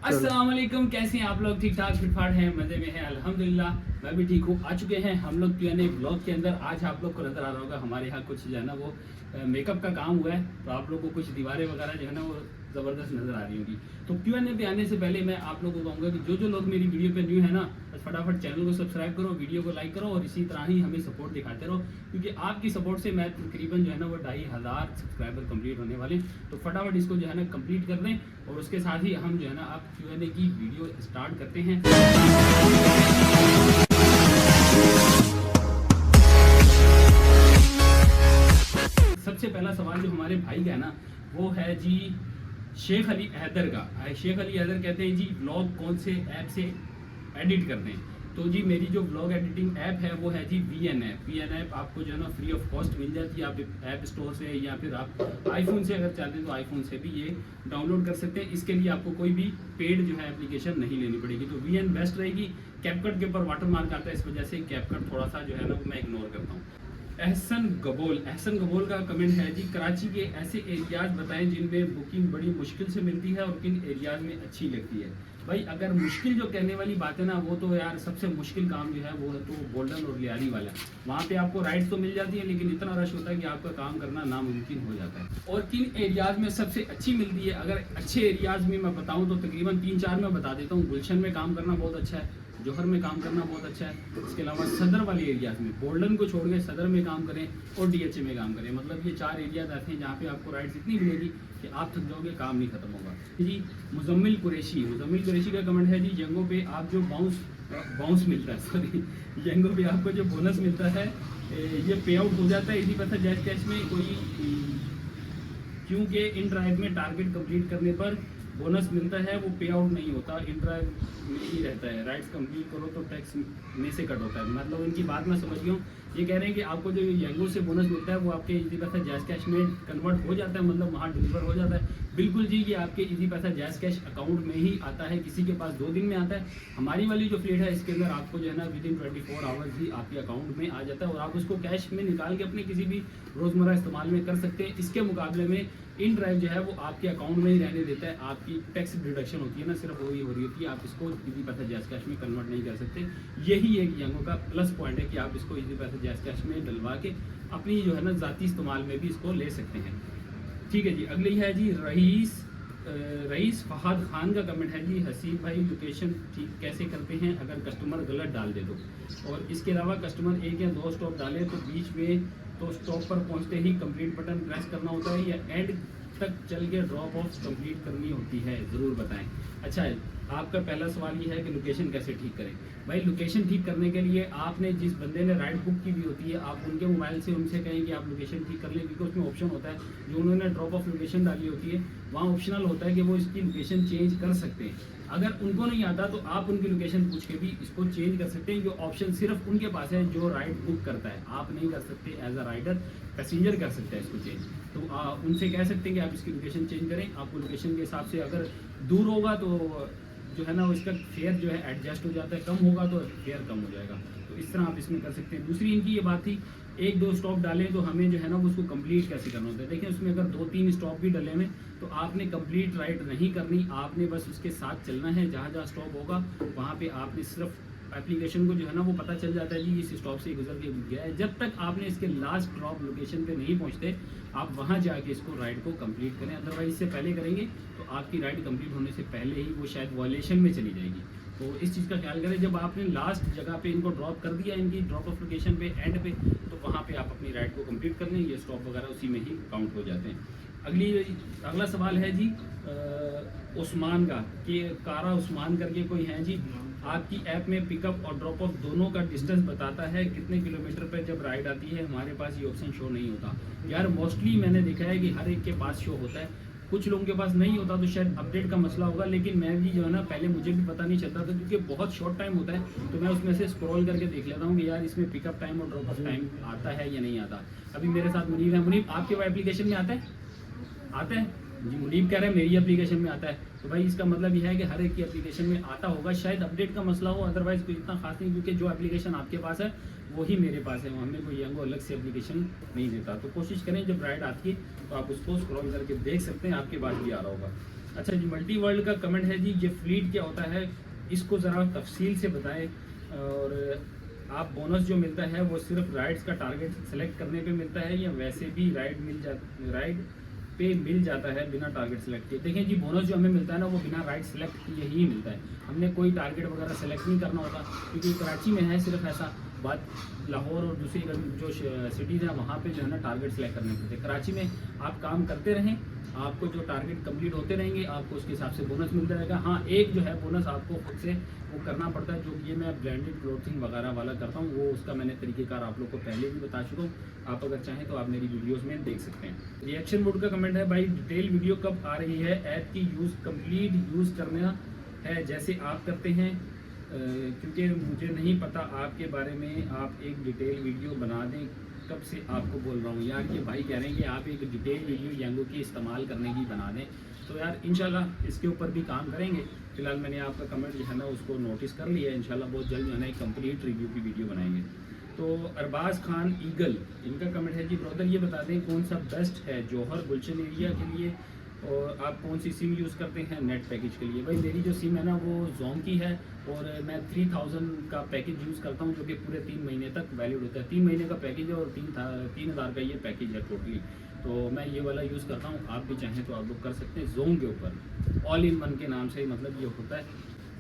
अस्सलाम वालेकुम, कैसे हैं आप लोग? ठीक ठाक फिटफाट हैं, मजे में हैं, अल्हम्दुलिल्लाह। मैं भी ठीक हूँ। आ चुके हैं हम लोग Q&A ब्लॉग के अंदर। आज आप लोग को नजर आ रहा होगा हमारे यहाँ कुछ जो है ना वो मेकअप का काम हुआ है, तो आप लोग को कुछ दीवारें वगैरह जो है ना वो ज़बरदस्त नज़र आ रही होंगी। तो Q&A पे आने से पहले मैं आप लोगों को कहूँगा कि जो लोग मेरी वीडियो पे न्यू है ना, बस फटाफट चैनल को सब्सक्राइब करो, वीडियो को लाइक करो और इसी तरह ही हमें सपोर्ट दिखाते रहो, क्योंकि आपकी सपोर्ट से मैं तकरीबन जो है ना वो 2500 सब्सक्राइबर कंप्लीट होने वाले। तो फटाफट इसको जो है ना कंप्लीट कर दें और उसके साथ ही हम जो है ना आप Q&A की वीडियो स्टार्ट करते हैं। सबसे पहला सवाल जो हमारे भाई का है ना वो है जी शेख अली हैदर का। शेख अली हैदर कहते हैं जी ब्लॉग कौन से ऐप से एडिट करते हैं? तो जी मेरी जो ब्लॉग एडिटिंग ऐप है वो है जी VN ऐप आपको जो है ना फ्री ऑफ कॉस्ट मिल जाती है। आप ऐप स्टोर से या फिर आप आईफोन से अगर चाहते हैं तो आईफोन से भी ये डाउनलोड कर सकते हैं। इसके लिए आपको कोई भी पेड जो है एप्लीकेशन नहीं लेनी पड़ेगी। तो VN बेस्ट रहेगी। कैपकट के ऊपर वाटर मार्क आता है, इस वजह से कैपकट थोड़ा सा जो है ना मैं इग्नोर करता हूँ। एहसन गबोल का कमेंट है जी कराची के ऐसे एरियाज बताएं जिनमें बुकिंग बड़ी मुश्किल से मिलती है और किन एरियाज में अच्छी लगती है। भाई अगर मुश्किल जो कहने वाली बात है ना वो तो यार सबसे मुश्किल काम जो है वो है तो गोल्डन और लियारी वाला। वहाँ पे आपको राइड्स तो मिल जाती है लेकिन इतना रश होता है कि आपका काम करना नामुमकिन हो जाता है। और किन एरियाज में सबसे अच्छी मिलती है? अगर अच्छे एरियाज में मैं बताऊँ तो तकरीबन 3-4 में बता देता हूँ। गुलशन में काम करना बहुत अच्छा है, जौहर में काम करना बहुत अच्छा है। इसके अलावा सदर वाले एरियाज में गोल्डन को छोड़ के सदर में काम करें और DHA में काम करें। मतलब ये 4 एरियाज ऐसे हैं जहाँ पे आपको राइड्स इतनी मिलेगी कि आप थक जाओगे, काम नहीं खत्म होगा जी। मुजम्मिल कुरैशी का कमेंट है जी यंगो पे आप जो बाउंस मिलता है सॉरी यंगो पे आपको जो बोनस मिलता है ये पे आउट हो जाता है इसी पैसा जैज कैश में कोई, क्योंकि इन ड्राइव में टारगेट कंप्लीट करने पर बोनस मिलता है, वो पे आउट नहीं होता, इन ड्राइव में ही रहता है। राइट्स कंप्लीट करो तो टैक्स में से कट होता है। मतलब इनकी बात मैं समझ गया हूँ। ये कह रहे हैं कि आपको जो यंगो से बोनस मिलता है वो आपके इजी पैसा जैज कैश में कन्वर्ट हो जाता है, मतलब वहाँ डिलीवर हो जाता है। बिल्कुल जी, ये आपके इजी पैसा जैज कैश अकाउंट में ही आता है, किसी के पास 2 दिन में आता है। हमारी वाली जो फ्लीट है इसके अंदर आपको जो है ना विदिन 24 आवर्स ही आपके अकाउंट में आ जाता है और आप उसको कैश में निकाल के अपने किसी भी रोज़मर्रा इस्तेमाल में कर सकते हैं। इसके मुकाबले में इन ड्राइव जो है वो आपके अकाउंट में ही रहने देता है। आपकी टैक्स डिडक्शन होती है ना सिर्फ वही हो रही होती है, आप इसको इजी पैसा जैज कैश में कन्वर्ट नहीं कर सकते। यही एक यंगो का प्लस पॉइंट है कि आप इसको इजी पैसा जैज कैश में डलवा के अपनी जो है ना ज़ाती इस्तेमाल में भी इसको ले सकते हैं। ठीक है जी, अगली है जी रईस फहाद खान का कमेंट है जी हसीब भाई लोकेशन ठीक कैसे करते हैं अगर कस्टमर गलत डाल दे तो? और इसके अलावा कस्टमर 1 या 2 स्टॉप डाले तो बीच में तो स्टॉप पर पहुंचते ही कंप्लीट बटन प्रेस करना होता है या एंड तक चल के ड्रॉप ऑफ कंप्लीट करनी होती है? ज़रूर बताएं। अच्छा है, आपका पहला सवाल ये है कि लोकेशन कैसे ठीक करें। भाई लोकेशन ठीक करने के लिए आपने जिस बंदे ने राइड बुक की हुई होती है आप उनके मोबाइल से उनसे कहें कि आप लोकेशन ठीक कर लें, क्योंकि उसमें ऑप्शन होता है जो उन्होंने ड्रॉप ऑफ लोकेशन डाली होती है वहाँ ऑप्शनल होता है कि वो इसकी लोकेशन चेंज कर सकते हैं। अगर उनको नहीं आता तो आप उनकी लोकेशन पूछ के भी इसको चेंज कर सकते हैं। ये ऑप्शन सिर्फ उनके पास है जो राइड बुक करता है, आप नहीं कर सकते। एज अ राइडर पैसेंजर कर सकता है इसको चेंज। तो उनसे कह सकते हैं कि आप इसकी लोकेशन चेंज करें। आपको लोकेशन के हिसाब से अगर दूर होगा तो जो है ना वो इसका फेयर जो है एडजस्ट हो जाता है, कम होगा तो फेयर कम हो जाएगा। तो इस तरह आप इसमें कर सकते हैं। दूसरी इनकी ये बात थी 1-2 स्टॉप डालें तो हमें जो है ना वो उसको कंप्लीट कैसे करना होता है। देखिए उसमें अगर 2-3 स्टॉप भी डले में तो आपने कंप्लीट राइड नहीं करनी, आपने बस उसके साथ चलना है। जहाँ जहाँ स्टॉप होगा वहाँ पे आपने सिर्फ एप्लीकेशन को जो है ना वो पता चल जाता है जी इस स्टॉप से गुजर के गया है। जब तक आपने इसके लास्ट ड्रॉप लोकेशन पे नहीं पहुँचते आप वहाँ जाके इसको राइड को कंप्लीट करें। अदरवाइज इससे पहले करेंगे तो आपकी राइड कंप्लीट होने से पहले ही वो शायद वॉयलेशन में चली जाएगी। तो इस चीज़ का ख्याल करें। जब आपने लास्ट जगह पे इनको ड्रॉप कर दिया इनकी ड्रॉप ऑफ लोकेशन पे एंड पे, तो वहाँ पे आप अपनी राइड को कंप्लीट कर लें। ये स्टॉप वगैरह उसी में ही काउंट हो जाते हैं। अगला सवाल है जी उस्मान का कि कारा उस्मान करके कोई है जी, आपकी ऐप में पिकअप और ड्रॉप ऑफ दोनों का डिस्टेंस बताता है कितने किलोमीटर पे जब राइड आती है। हमारे पास ये ऑप्शन शो नहीं होता यार। मोस्टली मैंने देखा है कि हर एक के पास शो होता है, कुछ लोगों के पास नहीं होता, तो शायद अपडेट का मसला होगा। लेकिन मैं भी जो है ना पहले मुझे भी पता नहीं चलता था क्योंकि बहुत शॉर्ट टाइम होता है, तो मैं उसमें से स्क्रॉल करके देख लेता हूँ कि यार इसमें पिकअप टाइम और ड्रॉप ऑफ टाइम आता है या नहीं आता। अभी मेरे साथ मुनीब है। मुनीब आपके वो एप्लीकेशन में आता है जी? मुनीब कह रहे हैं मेरी एप्लीकेशन में आता है। तो भाई इसका मतलब यह है कि हर एक की एप्लीकेशन में आता होगा, शायद अपडेट का मसला हो, अदरवाइज कोई इतना खास नहीं, क्योंकि जो एप्लीकेशन आपके पास है वही मेरे पास है। हमें कोई यंगो अलग से एप्लीकेशन नहीं देता। तो कोशिश करें जब राइड आती है तो आप उसको स्क्रॉल करके देख सकते हैं, आपके पास भी आ रहा होगा। अच्छा जी, मल्टी वर्ल्ड का कमेंट है जी, ये फ्लीट क्या होता है, इसको ज़रा तफसील से बताएं। और आप बोनस जो मिलता है वो सिर्फ राइड्स का टारगेट सेलेक्ट करने पे मिलता है या वैसे भी राइड पे मिल जाता है बिना टारगेट सेलेक्ट किए? देखिए जी, बोनस जो हमें मिलता है ना वो बिना राइड सेलेक्ट किए ही मिलता है। हमने कोई टारगेट वगैरह सेलेक्ट नहीं करना होता, क्योंकि कराची में है सिर्फ ऐसा। बात लाहौर और दूसरी जो सिटीज़ हैं वहाँ पे जो है ना टारगेट सेलेक्ट करने पड़ते हैं। कराची में आप काम करते रहें, आपको जो टारगेट कंप्लीट होते रहेंगे, आपको उसके हिसाब से बोनस मिलता रहेगा। हाँ, एक जो है बोनस आपको खुद से वो करना पड़ता है, जो ये मैं ब्रांडेड क्लोथिंग वगैरह वाला करता हूँ, वो उसका मैंने तरीक़ेकार आप लोग को पहले भी बता चुका हूँ। आप अगर चाहें तो आप मेरी वीडियोस में देख सकते हैं। रिएक्शन मोड का कमेंट है, भाई डिटेल वीडियो कब आ रही है? ऐप की कंप्लीट यूज़ करना है जैसे आप करते हैं, क्योंकि मुझे नहीं पता आपके बारे में, आप एक डिटेल वीडियो बना दें। कब से आपको बोल रहा हूँ यार, ये भाई कह रहे हैं कि आप एक डिटेल वीडियो यांगो की इस्तेमाल करने की बना दें। तो यार इंशाल्लाह इसके ऊपर भी काम करेंगे। फिलहाल मैंने आपका कमेंट जो है ना उसको नोटिस कर लिया है, इंशाल्लाह बहुत जल्द जो है ना एक कंप्लीट रिव्यू की वीडियो बनाएंगे। तो अरबाज खान ईगल, इनका कमेंट है जी, ब्रदर ये बता दें कौन सा बेस्ट है जौहर गुलशन एरिया के लिए, और आप कौन सी सिम यूज़ करते हैं नेट पैकेज के लिए? भाई मेरी जो सिम है ना वो जोम की है, और मैं 3000 का पैकेज यूज़ करता हूँ, जो कि पूरे 3 महीने तक वैलिड होता है। 3 महीने का पैकेज है और 3000 का ये पैकेज है टोटली। तो मैं ये वाला यूज़ करता हूँ, आप भी चाहें तो आप लोग कर सकते हैं। जोम के ऊपर ऑल इन वन के नाम से मतलब ये होता है।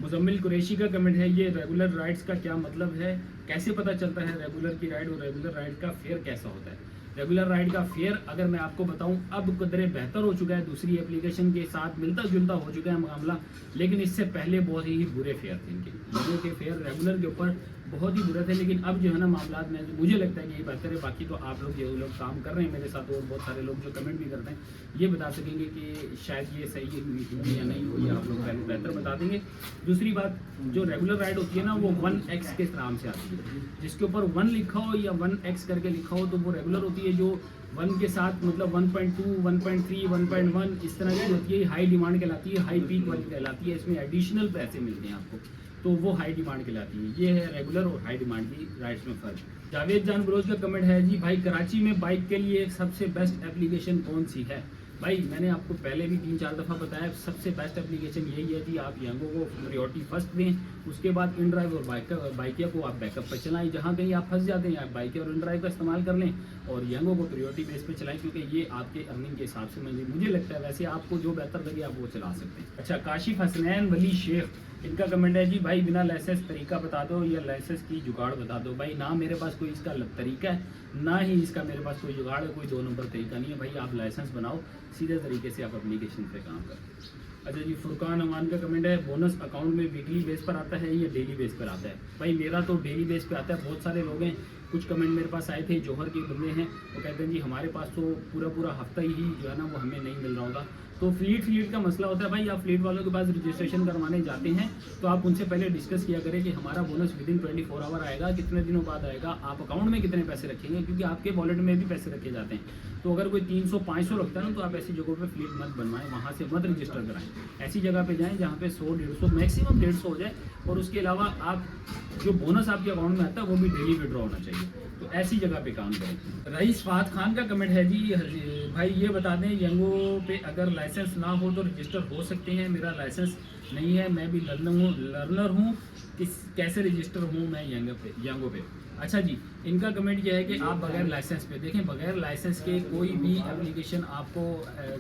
मुजम्मिल कुरैशी का कमेंट है, ये रेगुलर राइड्स का क्या मतलब है? कैसे पता चलता है रेगुलर की राइड, और रेगुलर राइड का फेयर कैसा होता है? रेगुलर राइड का फेयर अगर मैं आपको बताऊं, अब कदरे बेहतर हो चुका है, दूसरी एप्लीकेशन के साथ मिलता जुलता हो चुका है मामला, लेकिन इससे पहले बहुत ही बुरे फेयर थे इनके। लोगों के फेयर रेगुलर के ऊपर बहुत ही बुरे थे, लेकिन अब जो है ना मामला में मुझे लगता है कि ये बेहतर है। बाकी तो आप लोग जो लोग काम कर रहे हैं मेरे साथ, और बहुत सारे लोग जो कमेंट भी करते हैं ये बता सकेंगे कि शायद ये सही है या नहीं हो, या आप लोग बेहतर बता देंगे। दूसरी बात, जो रेगुलर राइड होती है ना वो 1x के नाम से आती है, जिसके ऊपर 1 लिखा हो या 1x करके लिखा हो तो वो रेगुलर होती है। जो 1 के साथ मतलब 1.2, 1.3, 1.1 इस तरह की होती है, हाई डिमांड कहलाती है, हाई पीक वाली कहलाती है। इसमें एडिशनल पैसे मिलते हैं आपको, तो वो हाई डिमांड कहलाती है। ये है रेगुलर और हाई डिमांड की राइड्स में फ़र्क। जावेद जान बलोच का कमेंट है जी, भाई कराची में बाइक के लिए सबसे बेस्ट एप्लीकेशन कौन सी है? भाई मैंने आपको पहले भी 3-4 दफ़ा बताया, सबसे बेस्ट एप्लीकेशन यही है कि आप यांगो को प्रायोरिटी फर्स्ट दें, उसके बाद इन ड्राइव और बाइकिया को आप बैकअप पर चलाएं। जहाँ कहीं आप फंस जाते हैं आप बाइकिया और इन ड्राइव का इस्तेमाल कर लें, और यांगो को प्रायोरिटी बेस पे चलाएं, क्योंकि ये आपके अर्निंग के हिसाब से मुझे लगता है, वैसे आपको जो बेहतर लगे आप वो चला सकते हैं। अच्छा, काशिफ हसनैन वली शेख, इनका कमेंट है जी, भाई बिना लाइसेंस तरीका बता दो या लाइसेंस की जुगाड़ बता दो। भाई ना मेरे पास कोई इसका तरीका है, ना ही इसका मेरे पास कोई जुगाड़ है, कोई 2 नंबर तरीका नहीं है। भाई आप लाइसेंस बनाओ, सीधे तरीके से आप एप्लीकेशन पे काम करें। अच्छा जी, फुरकान अमान का कमेंट है, बोनस अकाउंट में वीकली बेस पर आता है या डेली बेस पर आता है? भाई मेरा तो डेली बेस पे आता है। बहुत सारे लोग हैं, कुछ कमेंट मेरे पास आए थे, जौहर के बंदे हैं, वो कहते हैं जी हमारे पास तो पूरा हफ्ता ही जो है ना वो हमें नहीं मिल रहा होगा। तो फ्लीट का मसला होता है। भाई आप फ्लीट वालों के पास रजिस्ट्रेशन करवाने जाते हैं तो आप उनसे पहले डिस्कस किया करें कि हमारा बोनस विदिन 24 आवर आएगा, कितने दिनों बाद आएगा, आप अकाउंट में कितने पैसे रखेंगे, क्योंकि आपके वॉलेट में भी पैसे रखे जाते हैं। तो अगर कोई 300-500 रखता है ना, तो आप ऐसी जगहों पे फ्लीट मत बनवाएं, वहाँ से मत रजिस्टर कराएं। ऐसी जगह पे जाएं जहाँ पे 100-150 मैक्सिमम 150 हो जाए, और उसके अलावा आप जो बोनस आपके अकाउंट में आता है वो भी डेली विड्रॉ होना चाहिए। तो ऐसी जगह पे काम करें। रईस फात खान का कमेंट है जी, भाई ये बता दें यांगो पे अगर लाइसेंस ना हो तो रजिस्टर हो सकते हैं? मेरा लाइसेंस नहीं है, मैं भी लर्नर हूँ, कैसे रजिस्टर हूँ मैं यांगो पे? अच्छा जी, इनका कमेंट यह है कि आप बगैर लाइसेंस पे देखें, बगैर लाइसेंस के कोई भी एप्लीकेशन आपको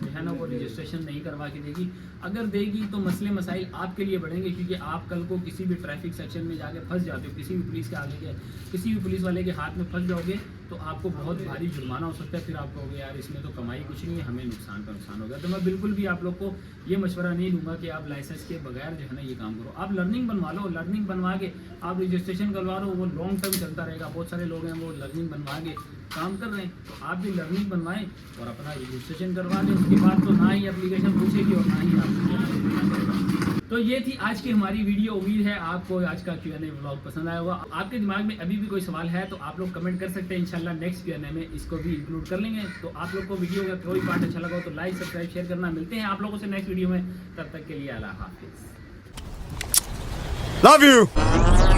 जो है ना वो रजिस्ट्रेशन नहीं करवा के देगी। अगर देगी तो मसले मसाइल आपके लिए बढ़ेंगे, क्योंकि आप कल को किसी भी ट्रैफिक सेक्शन में जाके फंस जाते हो, किसी भी पुलिस के आगे किसी भी पुलिस वाले के हाथ में फंस जाओगे तो आपको बहुत भारी जुर्माना हो सकता है। फिर आप कहोगे यार इसमें तो कमाई कुछ नहीं है, हमें नुकसान का नुकसान होगा। तो मैं बिल्कुल भी आप लोग को ये मशवरा नहीं दूंगा कि आप लाइसेंस के बगैर जो है ना ये काम करो। आप लर्निंग बनवा लो, लर्निंग बनवा के आप रजिस्ट्रेशन करवा लो, वो लॉन्ग टर्म चलता रहेगा। बहुत सारे लोग हैं वो लर्निंग बनवा के काम कर रहे हैं, तो आप भी लर्निंग बनवाएं और अपना रजिस्ट्रेशन करवा लें। उसके बाद तो ना ही एप्लीकेशन पूछेगी और ना ही आप। तो ये थी आज की हमारी वीडियो। उम्मीद है आपको आज का Q&A व्लॉग पसंद आया होगा। आपके दिमाग में अभी भी कोई सवाल है तो आप लोग कमेंट कर सकते हैं, इंशाल्लाह नेक्स्ट Q&A में इसको भी इंक्लूड कर लेंगे। तो आप लोग को वीडियो का कोई पार्ट अच्छा लगा हो तो लाइक सब्सक्राइब शेयर करना। मिलते हैं आप लोगों से नेक्स्ट वीडियो में, तब तक के लिए अल्लाह हाफिज़। Love you.